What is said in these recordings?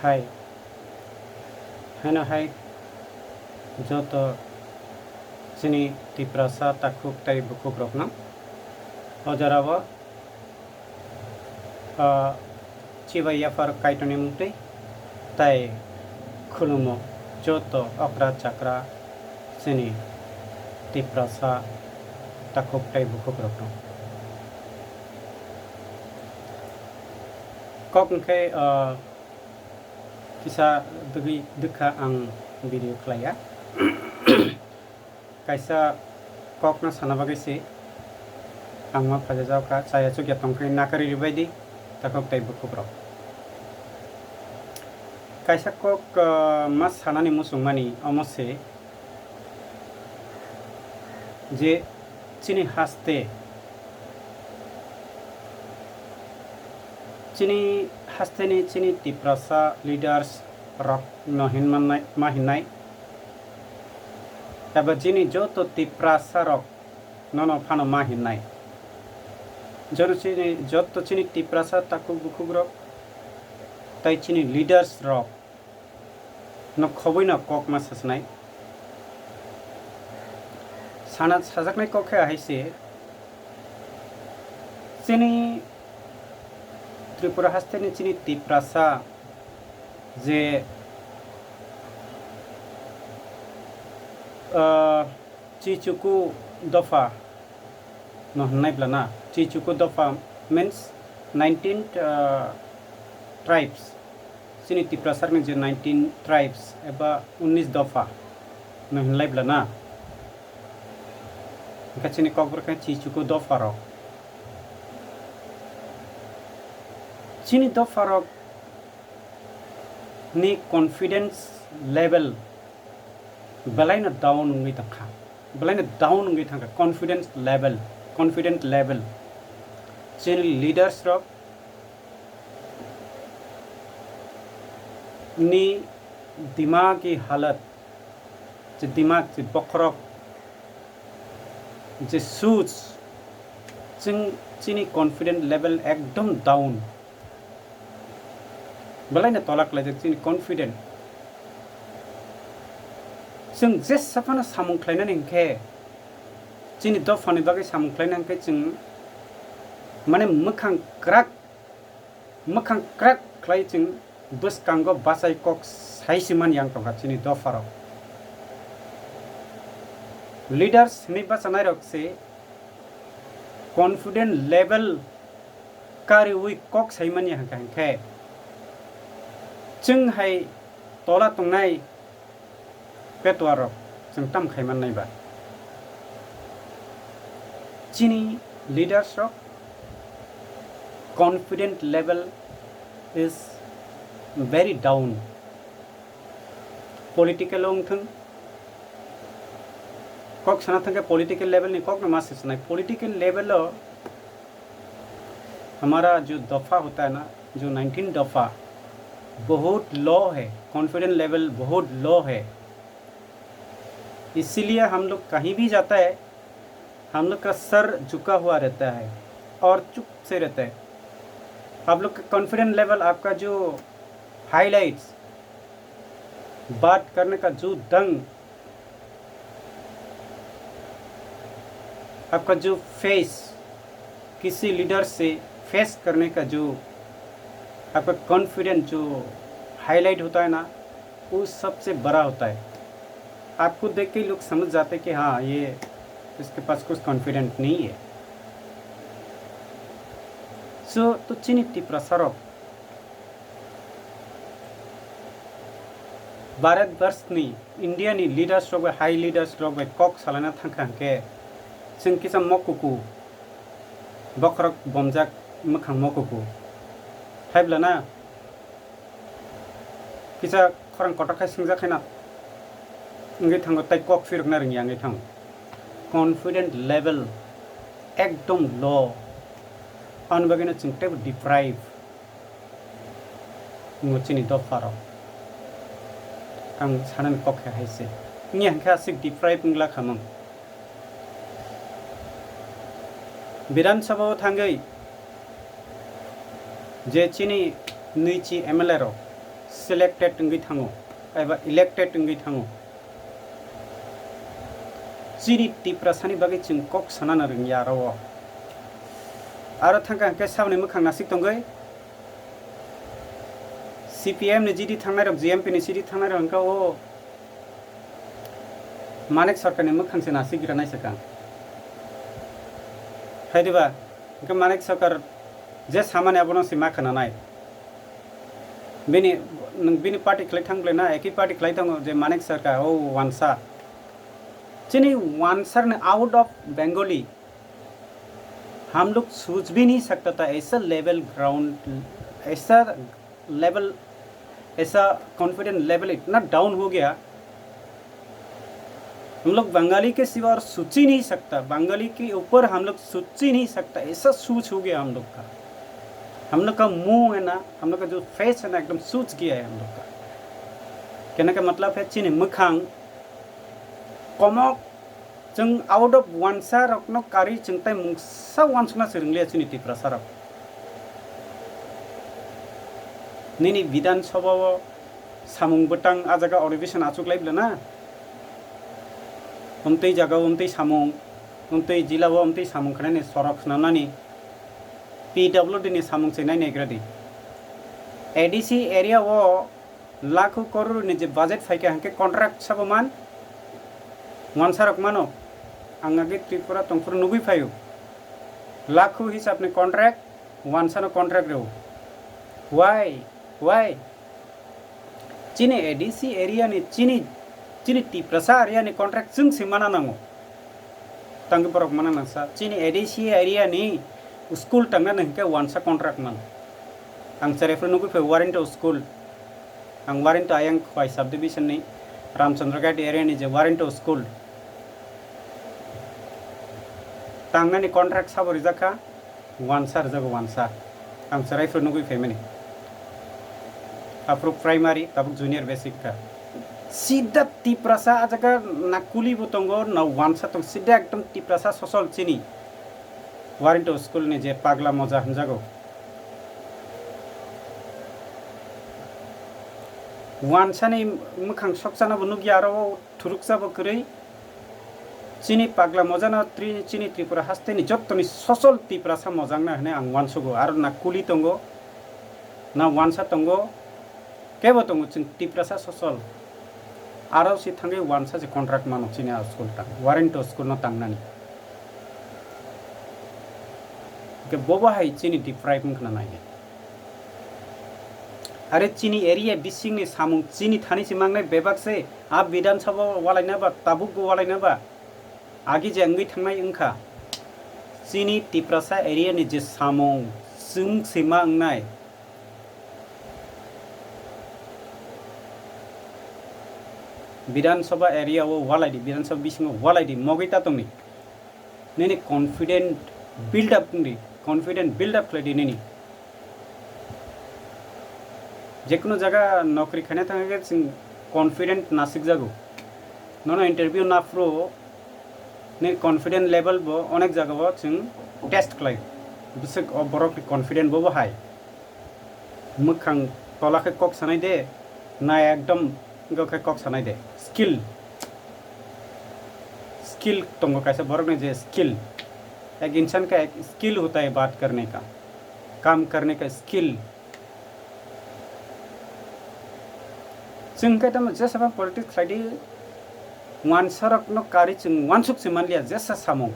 हाय हेन हाय जो तो चिनी तिप्रसा ताकुक ताई बुकुक रखना अजराव चिवैया फर काइटनी मुक्ति ताई खुलुमो जो तो अक्रा चक्रा चिनी तिप्रसा ताकुक ताई बुकुक रखना कौन के किसा दगी दिखा आं वीडियो खलाया कैसा कौक न साना बगैसे आं मा फजाजाव का साया चुकिया तंख्रि नाकरी रिबायदि ताकुक ताई बुकुक रख कैसा कौक मा सानानि मुसुमानि अमसे जे चिनी हास्ते चिनी तिप्रसा लीडर्स रक नहिन माहिनाय एबा चिनी जो तो तिप्रसा रक ननो फानो माहिनाय जो तो चिनी तिप्रसा ताकु बुकुक रक ताई चिनी लीडर्स रक न खबै न कक मा ससनाय साना साजाकनाय कखे हाइसे चिनी त्रिपुरा हास्ते चिनी तिप्रसा जे चिचुकु दफा नहनायब्लाना चिचुकु दफा मीन्स 19 ट्राइब्स चिनी तिप्रसा नि जे 19 ट्राइब्स एबा 19 दफा नहनायब्लाना चिनी ककबरखा चिचुकु दफा रक चिनी दफारक नि कॉन्फिडेंस लेवल बलाइन डाउन नंगै थांखा कॉन्फिडेंस लेवल चिनी लीडर्स रक नि दिमागी हालत जे दिमाग जे बखरक जे सूज चिनी कॉन्फिडेंस लेवल एकदम डाउन बलाइन तलाक लाइक चिनी कॉन्फिडेंट जों जे साफाना सामुंख्लायनानै हिंखे चिनी दफानि बागै सामुंख्लायनानै हिंखे जों माने मोखां क्राक खालाय जों बसकांगो बासाय कक साइसिमान yang tongka चिनी दफाराव लीडर्स नि बासानाय रकसे कॉन्फिडेंट लेवल कारी वी कक साइमान हिंखे जों हाय तला तंनाय पेटवारक जों ताम खायमान नायबा चिनी लीडर्स रक confident level is very down political ओंथों कक साना थंगे पॉलिटिकल लेवल नि कक न मासे सनाय पॉलिटिकल लेवल हमारा जो दफा होता है ना जो 19 दफा बहुत लो है कॉन्फिडेंस लेवल बहुत लो है इसीलिए हम लोग कहीं भी जाता है हम लोग का सर झुका हुआ रहता है और चुप से रहता है आप लोग का कॉन्फिडेंस लेवल आपका जो हाइलाइट्स बात करने का जो ढंग आपका जो फेस किसी लीडर से फेस करने का जो आपका कॉन्फिडेंस जो हाईलाइट होता है ना वो सबसे बड़ा होता है आपको देख के लोग समझ जाते कि हाँ ये इसके पास कुछ कॉन्फिडेंट नहीं है तो चिनी तिप्रसा रक भारतवर्ष नि इंडिया नि लीडर्स रक हाई लीडर्स रक कक सालाना थांखा के जों किसा मकुकु बखरक बमजाक मोखां मकुकु थाइब्लाना किसा खरां कटखाय सिंजाखायना इंगे थांगो ताइ कक फिरकना रोंगिया इंगे थां कॉन्फिडेंट लेवल एकदम लो अनबगैनो जों टेब डिप्राइव चिनी दफाराव आं सानान कखे हायसे इंगे हांखा सिक डिप्राइव इंगला खामों विधानसभा थांगै जे चिनी नैची एमएलए रक selected tungui thango एबा elected tungui thango chini tiprasani bagi ching kok sanana ring yarawo aro thangka ke samne mukhang nasik tongai CPM ni jidi thangnai rok GMP ni jidi thangnai rok ka o manek sarkar ni mukhang se nasik gira nai sakang haidiba ke manek sarkar je samane abono sima khana nai bini party khlai thangle na eki party khlai thango je manek sarkar o wansa चीनी वांसर ने out of Bengali हम लोग सोच भी नहीं सकता था ऐसा लेवल ग्राउंड ऐसा लेवल ऐसा कॉन्फिडेंस लेवल इतना डाउन हो गया हम लोग बंगाली के सिवा और सोच ही नहीं सकता बंगाली के ऊपर हम लोग सोच ही नहीं सकता ऐसा सोच हो गया हम लोग का मुंह है ना हम लोग का जो फेस है ना एकदम सोच गया है हम लोग का कहने का मतलब है चीनी मुखांग komok jeng out of wansa rok no kari jeng tai mungsa wansuna serenglia chini tiprasarok nini bidan sabha samung betang ajaga orivision achuk laibla na umtei jaga umtei samung umtei jilawo umtei samung khane sorok nanani PWD ni samung se nai negradi ADC area wo lakho crore ni je budget faike hanke contract saboman वानसारक मानो आंगागे त्रिपुरा तंगपुर नुबी फायो लाखो हिसाब ने contract वानसानो contract रो Y चीनी ADC area ने चीनी Tiprasa area ने contract जों सिमाना नांगो तंगे परक माना नसा चीनी एडीसी एरिया ने स्कूल तंगा नंके वानसा कॉन्ट्रैक्ट मान आं चरेफ्र नुबी फायो वारेंटो स्कूल आं वारेंटो आयंग फाइ सब डिवीजन ने रामचंद्र घाट एरिया ने जे वारेंटो स्कूल तांगनानि कॉन्ट्रैक्ट साबोरै जाखा वानसार जागो वानसा आं सरायफोर नुगै फेमिनि अप्रो प्राइमारी तब जूनियर बेसिक का सीधा तिप्रसा आजका नाकुली बुतंगो न वानसा तो सीधा एकदम तिप्रसा सोसल चिनी वारेंटो स्कूल ने जे पागला मजा हमजागो वानसा ने मुखां सकसाना बनुगि आरो थुरुकसाबो करै चीनी पागला मजाना चीनी त्रिपुरा हास्तेनि जत्तनि ससल तिप्रासा मजांना हने आं वानसुगो आरो ना कुली तंगो ना वानसा तंगो केबो तंगो चिन तिप्रासा ससल आरो सि थांगे वानसा जे कॉन्ट्रैक्ट मानो चीनी स्कूल ता वारेंटो स्कूल न तांगनानि के बोबा हाय चीनी डिप्राइव मखना नाय अरे चीनी एरिया बिसिंग नि सामुं चीनी थानि सिमांगनाय बेबाक से आ विधानसभा वालायना बा ताबुक वालायना बा आगे जंगई थांनाय अंखा चीनी तिप्रसा एरिया नि जे सामुं जों सिमा अंगनाय विधानसभा एरिया वो वालायदि विधानसभा बिसिंग वालायदि मगैता तंनि नेनि कॉन्फिडेंट बिल्ड अप नि कॉन्फिडेंट बिल्ड अप खलायदि नेनि जेकुनो जगह नौकरी खाने थांगे जों कॉन्फिडेंट नासिक जागो नोनो इंटरव्यू नाफ्रो ने कॉन्फिडेंट लेवल बो अनेक जगह बो जों टेस्ट खलाय बिसे बरक कॉन्फिडेंट बो हाय मुखां तलाखे कक सानाय दे ना एकदम गखे कक सानाय दे स्किल तंगो कैसे बरक ने जे स्किल एक इंसान का एक स्किल होता है बात करने का काम करने का स्किल जों कतम जेसेबां पलिटिक्स खायदि वानसारक न कारी जों वानसुक से मानलिया जेसा सामो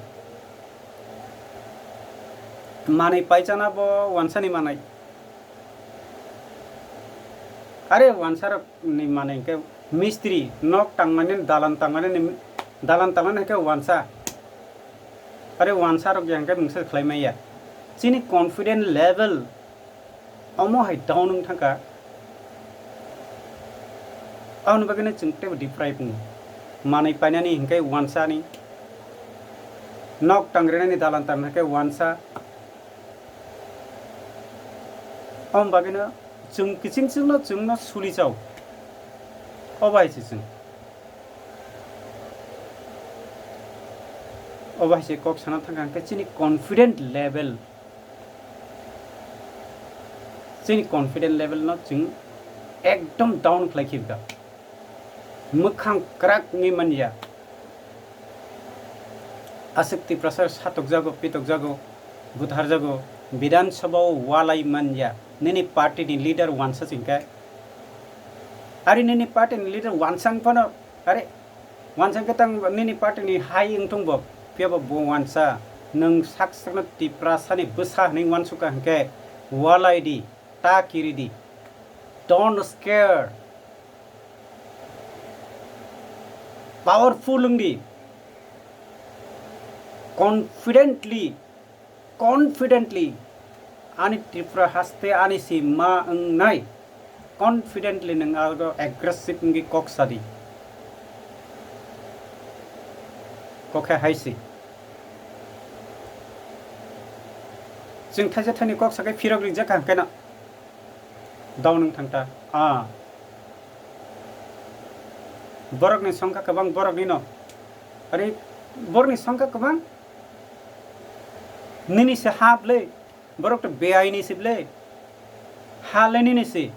मानै पाइजाना बो वानसानि मानै अरे वानसारक नि मानै के मिस्त्री नक टांगनानै दालान टांगनानै के वानसा अरे वानसारक यांगे मोनसे खालायमाया जोंनि कॉन्फिडेंट लेवल अमो हाय डाउन थांका आउन बगने चिंते डिप्राइव मानै पाइनानि हिंके वानसानि नक टांग्रेनानि दालान टांगनाके वानसा आउन बगने जों किसिंसिंनो जोंनो सुलिजाव अबायसे जों अबायसे कक साना थांगांके चिनि कॉन्फिडेंट लेवल जोंनि कॉन्फिडेंट लेवल न जों एकदम डाउन खालायखिबा मोखां क्राक नि मानया आसक्ति प्रसार सातक जागो पितक जागो बुधार जागो विधानसभा वालाई मानया नैनी पार्टी नि लीडर वानसा चिंका अरे नैनी पार्टी नि लीडर वानसांग पनो अरे वानसांग के तंग नैनी पार्टी नि हाई इंगतुंग बो पियाबो बो वानसा नों साक्सना तिप्रासानि बसा नि वानसुका हंके वालाई दी ताकिरी दी don't scare powerful the confidently ani tripura haste ani si ma nai confidently nang algo aggressive ngi kok sadi kokha haisi जों थाइसे थाइनै कक साकै फिरक रिजा कांकेना दाउनों थांता बरकनि संख्या गोबां बरकनि न अरे बरकनि संख्या गोबां निनिसे हाबले बरक तो बेआइनि सिबले हाले निनिसे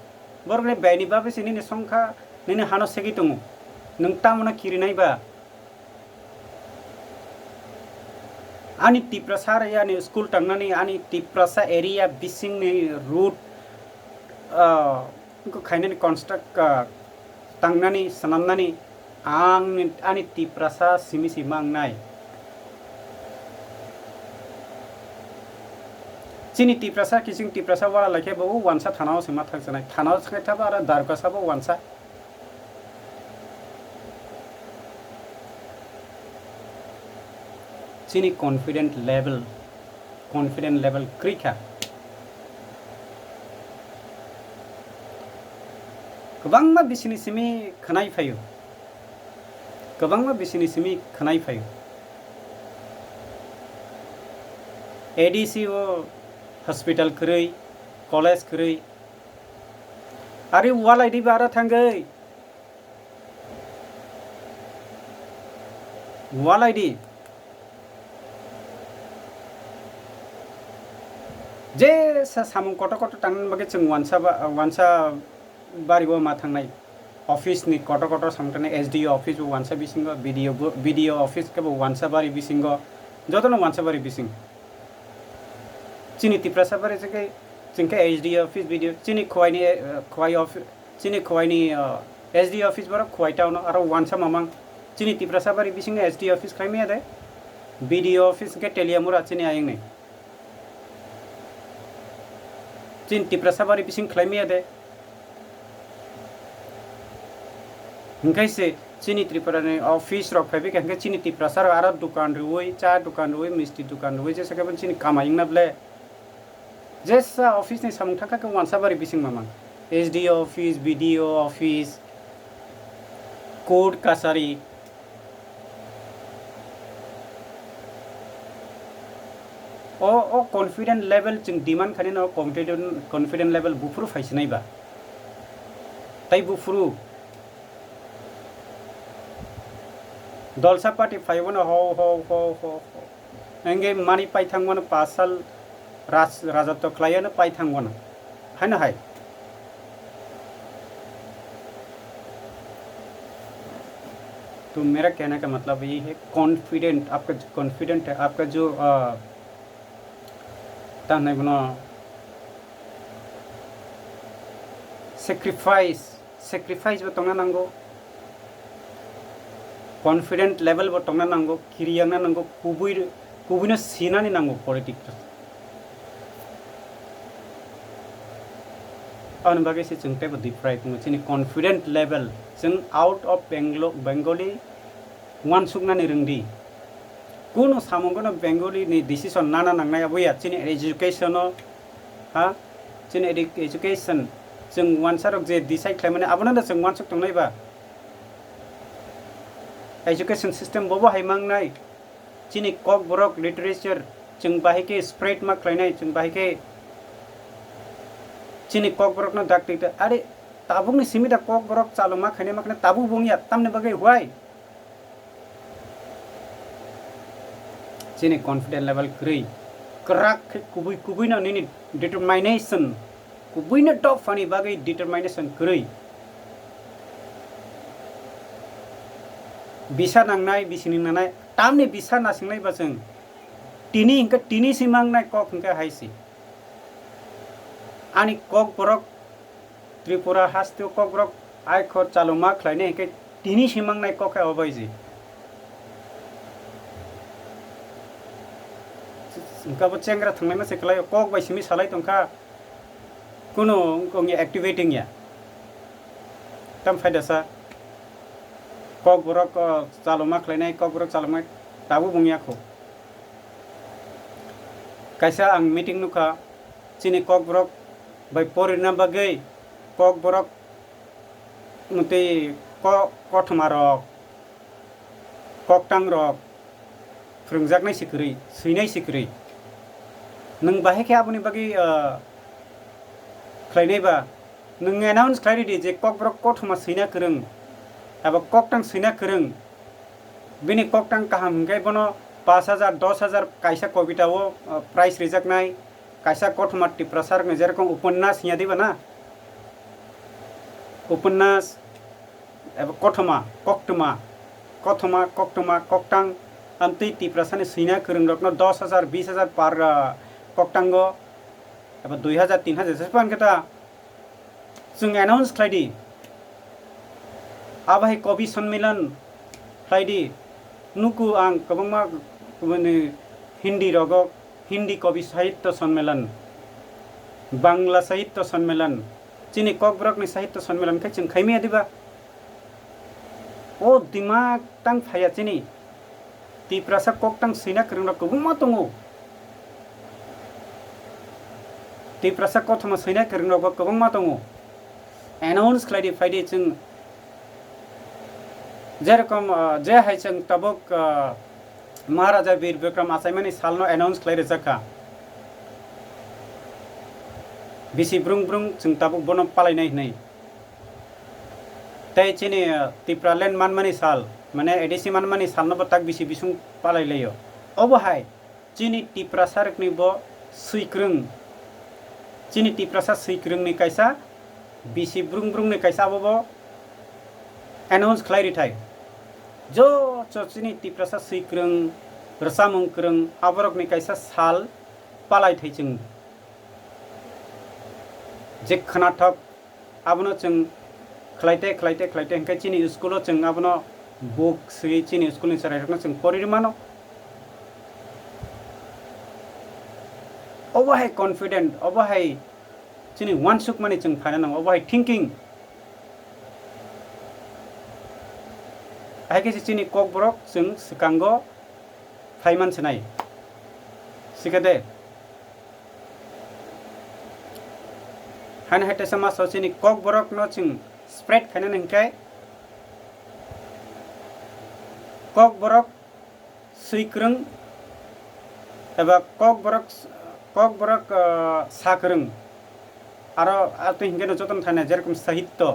बरकनि बेआइनि बाबेसे निनि संख्या निनि हानो सेगि दङ नों तामना किरिनायबा ani tiprasa yani school tangnani ani tiprasa area bising ni route ko khainani construct tangnani sanamnani ang ani tiprasa simisi mangnai chini tiprasa kising tiprasa wala lake bo wansa thanao sima thaksanai thanao thai thaba ara darka sabo wansa chini confident level krika गोबांमा बिसिनि सिमी खनाय फायो गोबांमा बिसिनि सिमी खनाय फायो ADC वो hospital करै college करै आरे वालायदि बारा थांगै वालायदि जे सामु cut cut थांनो बगे जों वानसा बारिबो मा थांनाय ऑफिस नि कट कट सामथाने एसडीओ ऑफिस वानसा बिसिंग बीडीओ ऑफिस के वानसा बारि बिसिंग जतन वानसा बारि बिसिंग चिनि तिप्रासा बारि जके जोंके एसडीओ ऑफिस बीडीओ चिनि खोवाई ऑफिस चिनि खोवाइनि एसडीओ ऑफिस बार खोवाई टाउन आरो वानसा मामां चिनि तिप्रासा बारि बिसिंग एसडीओ ऑफिस खाइमे दे बीडीओ ऑफिस के टेलियामुरा चिनि आयंने चिन तिप्रासा बारि बिसिंग खाइमे दे कैसे चीनी त्रिपुरा ने ऑफिस रख फाइबे क्या चीनी तिप्रासा आरो दुकान रुई चा दुकान रुई मिस्टी दुकान रुई जैसे क्या चीनी कामाइंग ना बले जैसा ऑफिस ने सामुंग थाका के वानसा बारि बिसिंग मामा SDO office BDO office court कासारी ओ कॉन्फिडेंट लेवल जों डिमांड खाने ना कॉन्फिडेंट लेवल बुफ्रु फाइसनाय बा ताई बुफ्रु दलसा पार्टी फाइवन हो एंगे मानी पाइथांगवन पासाल राजत्व क्लायन पाइथांगवन है ना है तो मेरा कहने का मतलब ये है कॉन्फिडेंट आपका कॉन्फिडेंट है आपका जो ताने बना सेक्रीफाइस बताना नंगो कॉन्फिडेंट लेवल बटंना नांगो किरियांना नांगो कुबुइनो सिनानि नांगो पॉलिटिक्स आन बागे से जों टेबो डिफ्राइ बुङो जोंनि कॉन्फिडेंट लेवल जों आउट ऑफ बेंगली वान सुगनानि रोंदि कुनो सामंगनो बेंगली नि डिसिजन नाना नांनाया बया जोंनि एजुकेशन हा जोंनि एजुकेशन जों वान सारक जे डिसाइड खालामनाय आबोना जों वान सुग तंनायबा एजुकेशन सिस्टम बबो हाइमांनाय चिनि कक बरक लिटरेचर जों बाहायके स्प्रेड मा खालायनाय जों बाहायके चिनि कक बरक न दाक्टिट अरे ताबुंनि सिमिदा कक बरक चालु मा खायनाय मा खाने ताबु बुंया तामने बगे हुआय चिनि कॉन्फिडेंट लेवल क्रै क्राक कुबुइ न निनि determination kubui top fani bagai determination kerui bisa nangnai bisini nangnai tamni bisa nasinglai baseng tini simangnai kok hingga haisi ani kok borok Tripura hastio kok borok ai khor chaluma khlaine hingga tini simangnai kok hai obaiji hingga bo chengra thangnai ma seklai kok bai simi salai tongkha kuno kongni activating ya tam faidasa kok borok chaluma khlainai kok borok chaluma tabu bungya kho kaisa ang meeting nukha chini kok borok bai porina bagai kok borok muti kothma rok koktang rok phurungjaknai sikrui suinai sikrui nung bahe khe aboni bagi khlainai ba nung announce khlairi di je kok borok kothma suina krung aba koktang suina krung bini koktang kaham hingkai bono 5000 10000 kaisa kobita o price rijaknai kaisa kothma tiprasar nge jerokom उपन्यास हिया दिबा ना उपन्यास एबा koktuma koktang amtei tiprasane suina krung rokno 10000 20000 par koktango एबा 2000 3000 sepan kata जों announce khlaidi abai कवि सम्मेलन khlaidi nuku ang kabangma Hindi रगक Hindi कवि साहित्य सम्मेलन बांग्ला साहित्य सम्मेलन चीनी ककब्रकनि साहित्य सम्मेलन खै जों खैमे दिबा ओ दिमाग तंग फाया चीनी तिप्रासा कोक्तंग सिना करंग कबुमा तंगो तिप्रासा कोथमा सिना करंग कबुमा तंगो अनाउंस खलाइदि फाइदि जों जेरकम जे हाय जों तबक महाराजा वीर विक्रम आसाइमानि सालनो अनाउंस खलाइदि जाखा बिसि ब्रुं जों ताबुक बनो पालायनाय नै तै चिनि तिप्रालेन मानमानि साल माने एडिसि मानमानि सालनो बताक बिसि बिसुं पालायलायो अबहाय चिनि तिप्रासारकनि ब सुइक्रं चिनि तिप्रासा सुइक्रंनि कायसा बिसि ब्रुं नि कायसा बो अनाउंस खलाइरि थाय जो चिनि तिप्रासा सुइक्रं रसामुंक्रं आबरकनि कायसा साल पालाय थाय जों जे खनाथक आबनो जों खलाइते हंखाय चिनि स्कुलो जों आबनो बुक सुइ चिनि स्कुलनि सरायथनो जों परिरि मानो अबहाय कॉन्फिडेंट अबहाय चिनि वानसुक माने जों फायना नांगौ अबहाय थिंकिं आइके चिनि ककब्रक जों सिकांगो फाइमान सनाय सिकादे हान हाइटे समाज चिनि ककब्रक न जों स्प्रेड खायना नंखाय ककब्रक सुइक्रं एबा ककब्रक साक्रं आरो आतो हिंगे जतन थाने जेरकम साहित्य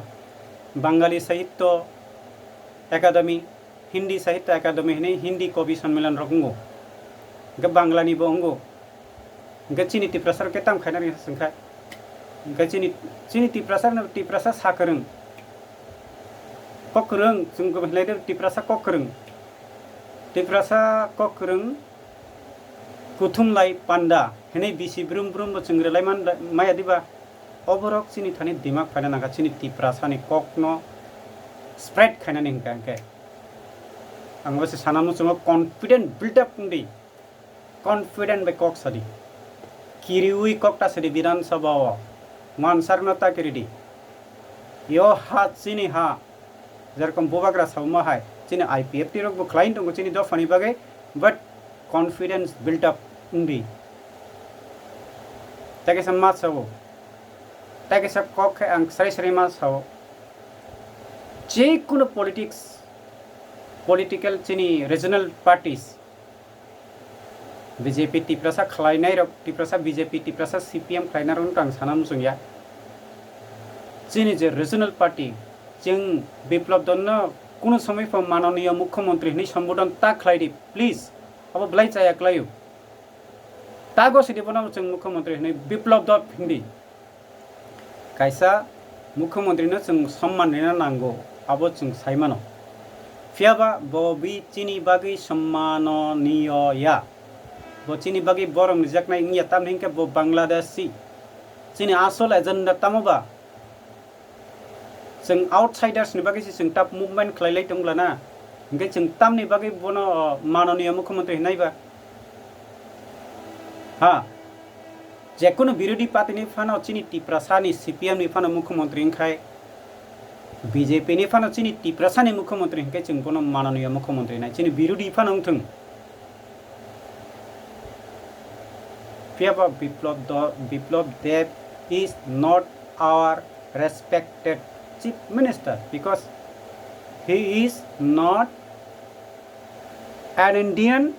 बांगाली साहित्य एकाडेमी हिंदी साहित्य एकाडेमी हने हिंदी कवि सम्मेलन रखंगो ग बांग्लानि बंगो ग चिनि तिप्रासार के ताम खायना संखा ग चिनि तिप्रासा साक्रं कक्रं जों गबलायदो तिप्रासा कक्रं कुथुमलाय पांडा हने बिसि ब्रुम जों रेलाय माया दिबा अबरक चिनि थानि दिमाग फायना नागा चिनि तिप्रासानि ककनो स्प्रेड खायनानै हंखाय आं बसे सानामु जों कॉन्फिडेंट बिल्डअप उन्दै कॉन्फिडेंट बे कक सदी किरिउई ककटा सदी विधानसभा मानसारनता किरिदि यो हा चिनि हा जेरकम बोबाग्रा सावमा हाय चिनि आईपीएफ टी रक क्लाइंट दंगो चिनि दफानि बागै बट कॉन्फिडेंस बिल्डअप उन्दै ताके सम्मा सावो ताके सब कक आं सरै मा सावो जे कुनो पॉलिटिकल चिनी रीजनल पार्टीज बीजेपी तिप्रासा खलायनाय रक तिप्रासा बीजेपी तिप्रासा सीपीएम खलायना रक आं साना मुसुंया चिनी जे रीजनल पार्टी जों बिप्लब दन्न कुनो समय पर माननीय मुख्यमंत्री नि संबोधन ता खलायदि प्लीज अब ब्लाइ चाया क्लायु तागो सिदि बनाउ जों मुख्यमंत्री नि बिप्लब द हिंदी kaisa मुख्यमंत्री no जों सम्मान होनो नांगौ आबो जों सायमानो फियाबा बबि चिनि बागै सम्माननीय bo chini bagi borong jaknai ngia tam hingke bo Bangladeshi chini asol agenda tamoba जों outsiders ni bagi जों tap movement khlailai tonglana hingke जों tamni bagi bono माननीय मुख्यमंत्री hinaiba ha जेकुनो विरोधी पार्टी नि फानो चिनि टिप्रासानि सीपीएम नि फानो मुख्यमंत्री हिंखाय बीजेपी नि फानो चिनि टिप्रासानि मुख्यमंत्री हिंखाय जों बोनो माननीय मुख्यमंत्री नाय चिनि विरोधी फानो थों Fyaba Biplab Dev is not our respected chief minister because he is not an Indian,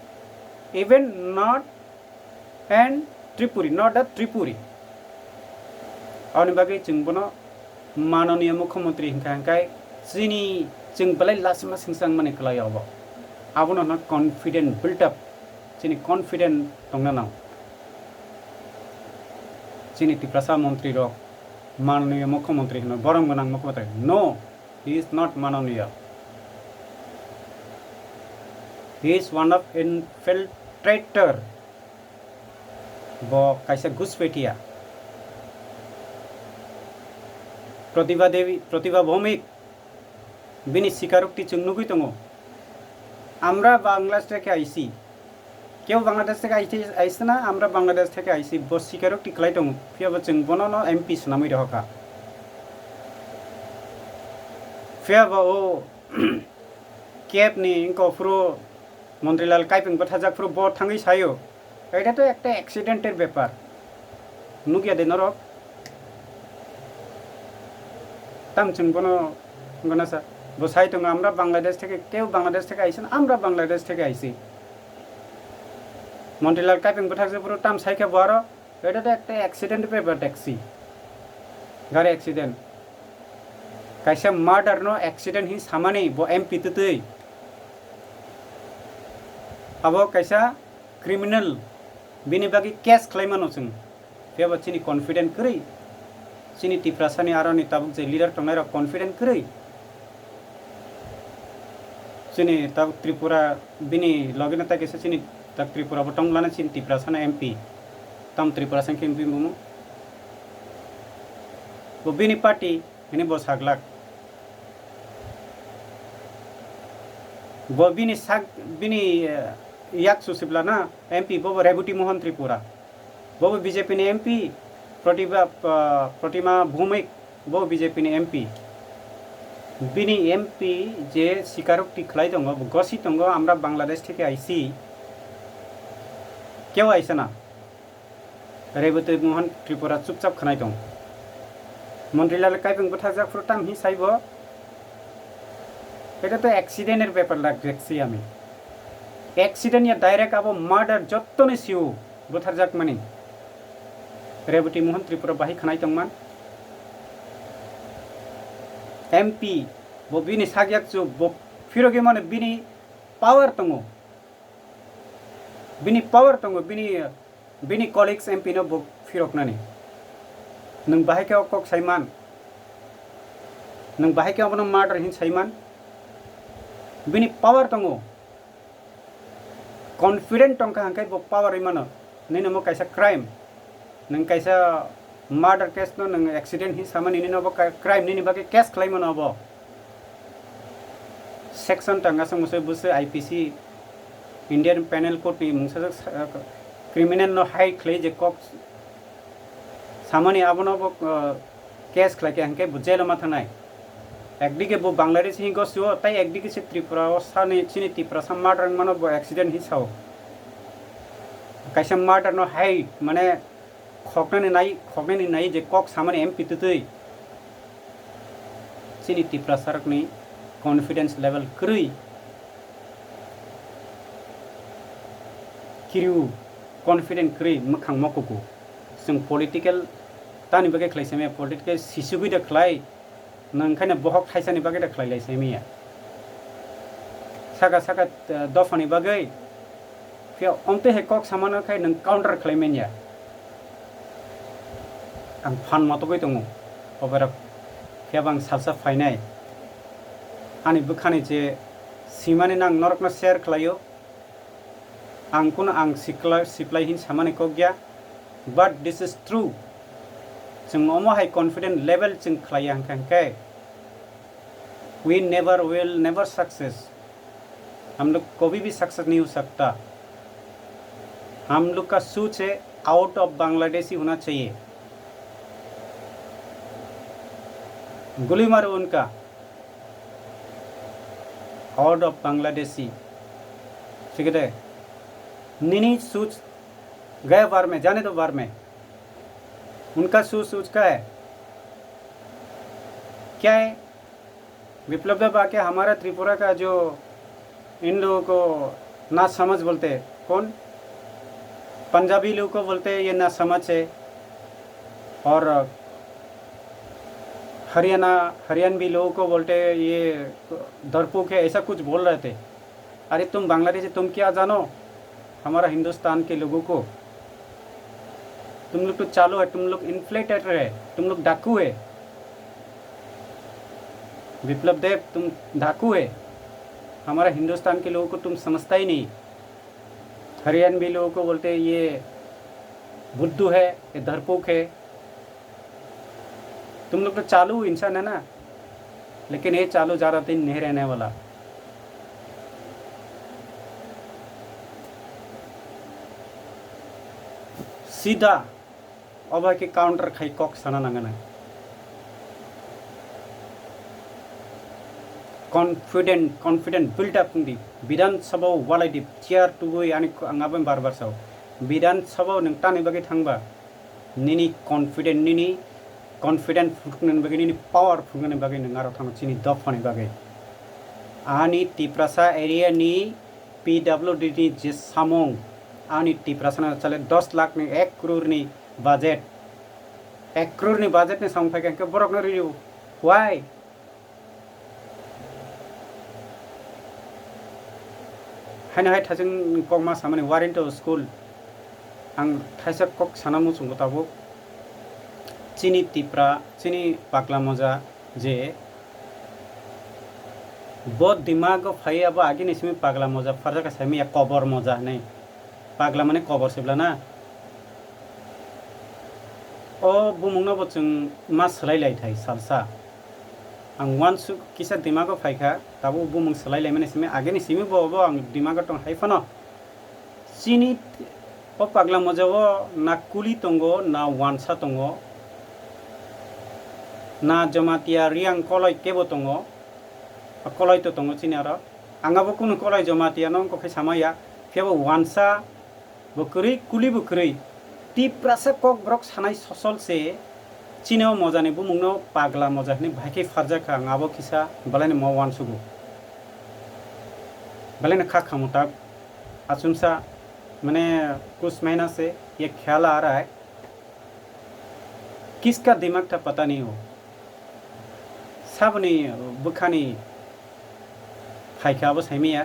even not an Tripuri, not a Tripuri. Auni bagai जों बोनो माननीय मुख्यमंत्री हिंखाय चिनि जों बलाय लासिमा सिंसां माने खलाय आबो आबोनो ना कॉन्फिडेंट बिल्ट अप चिनि कॉन्फिडेंट दंना नाव चिनि टिप्रासा मंत्री रो माननीय मुख्यमंत्री हनो बरम गोनां मुख्यमंत्री नो he is not माननीय he is one of infiltrator बो कैसे घुसपैठिया प्रतिभा देवी प्रतिभा भौमिक बिनि स्वीकारोक्ति जों नुगै दङ আমরা বাংলাদেশ থেকে আইছি কেউ বাংলাদেশ থেকে আইছে না আমরা বাংলাদেশ থেকে আইছি বো স্বীকারোক্তি খালাই দङ ফিয়াবো जों বনनो एमपी सनामै रहका ফিয়াবো ও কেপনি ইনকো পুরো মন্ত্রীলাল কাইপিং কথাজাক পুরো ব থাঙ্গै সাयो এটা তো একটা অ্যাক্সিডেন্টের ব্যাপার নুকিয়া দে নরক তাম जों বনো গনাসা বসাই দङ আমরা বাংলাদেশ থেকে কেউ বাংলাদেশ থেকে আইছেন আমরা বাংলাদেশ থেকে আইছি মন্ত্রীলাল কাইপিং কথাজাক পুরো তাম সাইকে বড় এটা তো একটা অ্যাক্সিডেন্টের ব্যাপার ট্যাক্সি গাড়ি অ্যাক্সিডেন্ট কাইসা মার্ডার नो एक्सीडेंट ही सामाने बो एमपी ततै अबो कैसा क्रिमिनल बिनि बागै केस क्लेमानो जों बेबो चिनि कॉन्फिडेंट करै चिनि टिप्रासानि आरोनि ताबुक जे लीडर तंनाय कॉन्फिडेंट करै चिनि ताब त्रिपुरा बिनि लगिन ता केसे चिनि ताब त्रिपुरा बटं लाना चिनि टिप्रासाना एमपी तम त्रिपुरा संख्या एमपी मुमु बो बिनि पार्टी बिनि बो सागलाक बो बिनि साग बिनि याक सुसिबला ना एमपी बो रेबुटी मोहन त्रिपुरा बो बीजेपी ने एमपी प्रतिमा भूमिक बो बीजेपी ने एमपी बिनि एमपी जे स्वीकारोक्ति खलाय दङ गसि दङ আমরা বাংলাদেশ থেকে আইছি কেউ আইছে না रेबुटी मोहन त्रिपुरा चुपचाप खनाय दङ মন্ত্রীলাল কাইপিং কথাজাক পুরো টাম হি সাইব এটা তো অ্যাক্সিডেন্টের ব্যাপার লাগছি আমি एक्सीडेंट या डायरेक्ट अब मर्डर जत्तने सिउ बुथारजाक माने रेबुटी मोहन त्रिपुरा बाहि खनाय दंमान एमपी बो बिनि सागयाक जो बो फिरोगे माने बिनि पावर दंगो बिनि कलिग्स एमपी नो बो फिरकनानि नों बाहायके कक साइमान नों बाहायके अबनो मर्डर हिन साइमान बिनि पावर दंगो कॉन्फिडेंट टंका हंकाय बो पावर इमानो नैनो मो कैसा क्राइम नों कैसा मर्डर केस नो नों एक्सीडेंट ही सामानि नैनो बो क्राइम नैनि बागे केस क्लेम नो बो सेक्शन टंगा समुसे बुसे आईपीसी इंडियन पेनल कोड नि मुंसा क्रिमिनल नो हाई क्ले जे कक सामानि आबनो बो केस क्लाके हंकाय बुजेलो माथानाय एकदिके बो बांग्लादेश ही गसियो ताई एकदिके से त्रिपुरा साने चिनि त्रिपुरा सा मर्डर मानो बो एक्सीडेंट ही साव कैसा मर्डर नो हाई माने खगने नाई जे कक सामाने एमपी ततै चिनि त्रिपुरा सरकनि कॉन्फिडेंस लेवल करै किरु कॉन्फिडेंट करै मखां मकको जों पॉलिटिकल तानि बगे खलायसेमे पॉलिटिकल सिसुगै खलाय नंखायनो बहक थाइसानि बागै दाख्लायलायसै मिया सागा सागा दफानि बागै फिया अमते हे कक सामानखाय नों काउंटर खालायमेनिया आं फान मातगै दङ अबेरा फेबां सालसा फाइनाय आंनि बुखानि जे सिमानि नां नरकनो शेयर खालायो आंखौनो आं सिप्लायहिन सामानि को गया but this is true जों अमो हाई कॉन्फिडेंट लेवल जों खालायो हांखांखे we never सक्सेस हम लोग कभी भी सक्सेस नहीं हो सकता हम लोग का सोच है आउट ऑफ बांग्लादेशी होना चाहिए गोली मारो उनका आउट ऑफ बांग्लादेशी ठीक है निनी सोच गए बार में जाने दो बार में उनका सोच का है क्या है विप्लव दबा के हमारा त्रिपुरा का जो इन लोगों को ना समझ बोलते हैं कौन पंजाबी लोगों को बोलते हैं ये ना समझ है और हरियाणवी लोगों को बोलते हैं ये दरपुक है ऐसा कुछ बोल रहे थे अरे तुम बांग्लादेशी तुम क्या जानो हमारा हिंदुस्तान के लोगों को तुम लोग तो चालू है तुम लोग इन्फ्लेटेड है तुम लोग डाकू है विप्लव देव तुम डाकू है हमारा हिंदुस्तान के लोगों को तुम समझता ही नहीं हरियाणवी लोगों को बोलते हैं ये बुद्धू है ये धरपूक है तुम लोग तो चालू इंसान है ना लेकिन ये चालू ज़्यादा दिन नहीं रहने वाला सीधा अब के काउंटर खाई कॉक सना नंगना कॉन्फिडेंट बिल्डअप दी विधानसभा वालायदि चेयर टुबुई आनी आंगाबो बार साव विधानसभा नोंतानि बागै थांबा निनी कॉन्फिडेंट फुकननि बागै निनी पावर फुकननि बागै नों आरो थांनो चिनि दफानि बागै आनी तिप्रासा एरिया नि पीडब्ल्यूडी नि जे सामं आनी तिप्रासा चले 10 लाख नि 1 करोड़ नि बजेट 1 करोड़ नि बजेट नि सामं फाइके बरक न रिव्यू व्हाई हायना हाय थाजों कमा सामानि वारेन्ट स्कुल आं थाइसा कक साना मुसुंगो ताबो चिनी तिप्रा चिनी पागला मजा जे बहुत दिमाग फाइ अब आगे निसमी पागला मजा फर्जा का समी या कबर मजा नहीं पागला माने कबर सेबला ना ओ बुमुंगना बचुं मा सलायलाय थाय सालसा आं वानसु किसा दिमाग फाइखा ताबो बुमुंग सलायलाय माने समी आगे निसमी बो आं दिमाग टं हाइफानो चिनी ओ पागला मजा वो ना कुली तंगो ना वानसा तंगो ना जमातिया रियांग कलय केबो तंगो कलय तो तंगो चिनि आरो आंगाबो कुनु कलय जमातिया नं को सामाया फेबो वानसा बकरै कुली बकरै तिप्रासा कक ब्रक सानाय ससल से चिनो मजाने बुमुंगनो पागला मजाने भाइके फारजा खा आंगाबो किसा बलायने म वानसुगु बलायने खा खामुता आसुमसा मैंने कुछ महीना से ये ख्याल आ रहा है किसका दिमाग था पता नहीं हो सबनी बुखानी फाइखाबो सैमिया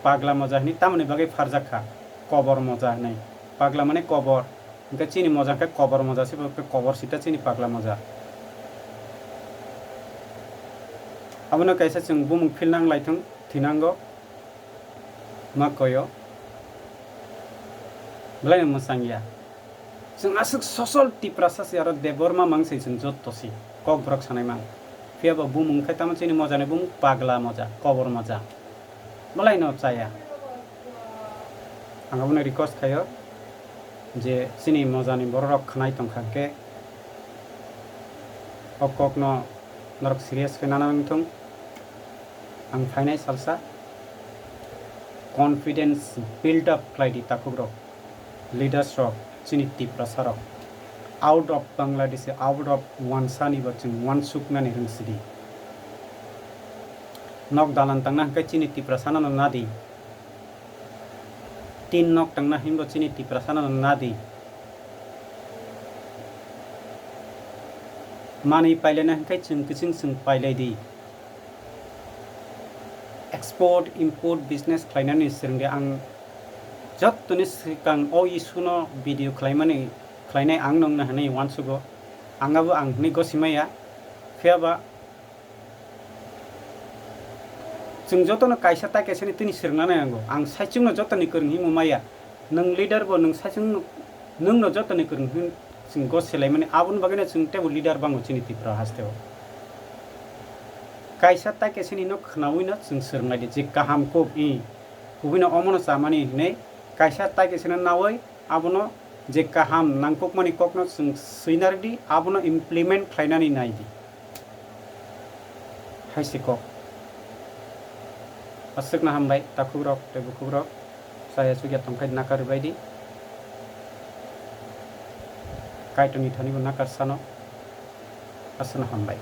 पागला मजा नहीं तामने बागै फारजाखा कबर मजा नहीं पागला माने कबर इनका चीनी मजा का कबर मजा से कबर सीटा चीनी पागला मजा अब न कैसे जों बुमुं फिलनां लाइथों थिनांगो मा कयो बलायनो मोसांगिया जों आसुक ससल तिप्रासा से आरो देबरमा मांसै जों जत्तसी कक ब्रक सानाय मा फेबो बुमुं खायता मोनसेनि मजाने बुमुं पागला मजा कबर मजा बलायनो चाया आं आबनो रिक्वेस्ट खायो जे सिनि मजानि बररक खानाय तंखाके कक न नरक सिरियास के नाना नंथों आं फाइनाय सालसा कॉन्फिडेंस बिल्ड अप खालायदि ताकुग्रक लीडर्स रक चिनी तिप्रासा रक out of Bangladesh out of वानसानी बचन वानसुक नानि हंसदी नक दालान तंगना हंके चिनी तिप्रासा ना नादी तीन नक तंगना हिमबो चिनी तिप्रासा ना नादी मानी पाइलेना हंके चिंकिसिं सिं पाइलेदी एक्सपोर्ट इम्पोर्ट बिजनेस खालायनानै सिरंगे आं जत्तनि सिगां अ इसुनो भिडिअ खालायनाय आं नंनो हानाय वानसुगो आंगाबो आंनि गसिमाया फेयाबा जों जतन कायसा ता कैसे तिनी सिरना नायनांगौ आं साइचिंनो जतन करनी मुमाया नों लीडर बो नों साइचिं नों जतन करनी जों गसेलाय माने आबुन बागैना जों टेबल लीडर बांगो चिनि तिफ्रा हास्तेव कायसा ता कैसे नो खनाविनो जों सिरनाय दे जे गाहाम को इ गुबिनो अमनो सामानि ने कायसा ता कैसे नावै आबुनो जे गाहाम नांगौ माने ककनो जों सैनारदि आबुनो इमप्लिमेंट खालायनानै नायदि हायसिको असुकना हामबाय ताकुरक तेबुकुरक saya sudah tongkai nakar baidi kaitoni thani nakar sano asana hambai